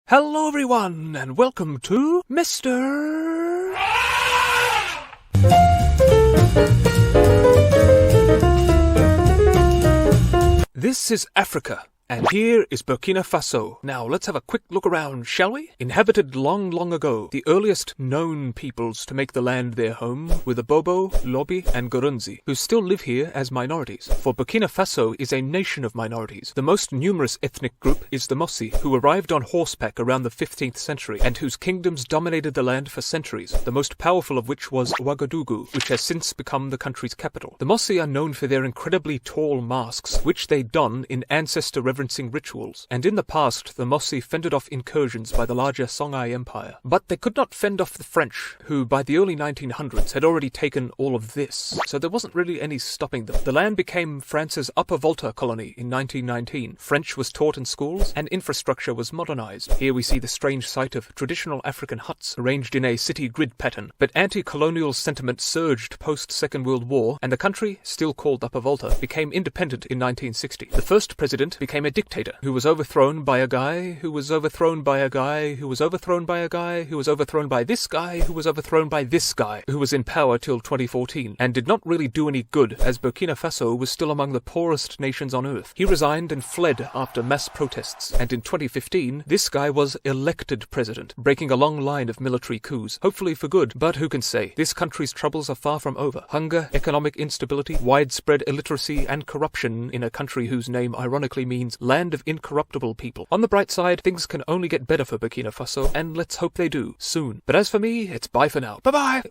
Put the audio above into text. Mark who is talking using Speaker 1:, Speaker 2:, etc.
Speaker 1: Hello everyone, and welcome to Mr. This is Africa, and here is Burkina Faso. Now let's have a quick look around, shall we? Inhabited long, long ago, the earliest known peoples to make the land their home were the Bobo, Lobi, and Gurunzi, who still live here as minorities. For Burkina Faso is a nation of minorities. The most numerous ethnic group is the Mossi, who arrived on horseback around the 15th century, and whose kingdoms dominated the land for centuries, the most powerful of which was Ouagadougou, which has since become the country's capital. The Mossi are known for their incredibly tall masks, which they don in ancestor reverencing rituals, and in the past the Mossi fended off incursions by the larger Songhai Empire. But they could not fend off the French, who by the early 1900s had already taken all of this, so there wasn't really any stopping them. The land became France's Upper Volta colony in 1919. French was taught in schools, and infrastructure was modernized. Here we see the strange sight of traditional African huts arranged in a city grid pattern. But anti-colonial sentiment surged post-Second World War, and the country, still called Upper Volta, became independent in 1960. The first president became a dictator who was overthrown by a guy who was overthrown by a guy who was overthrown by a guy who was overthrown by this guy who was overthrown by this guy, who was in power till 2014 and did not really do any good, as Burkina Faso was still among the poorest nations on earth. He resigned and fled after mass protests, and in 2015 this guy was elected president, breaking a long line of military coups, hopefully for good. But who can say? This country's troubles are far from over. Hunger, economic instability, widespread illiteracy and corruption in a country whose name ironically means land of incorruptible people. On the bright side, things can only get better for Burkina Faso, and let's hope they do, soon. But as for me, it's bye for now. Bye-bye!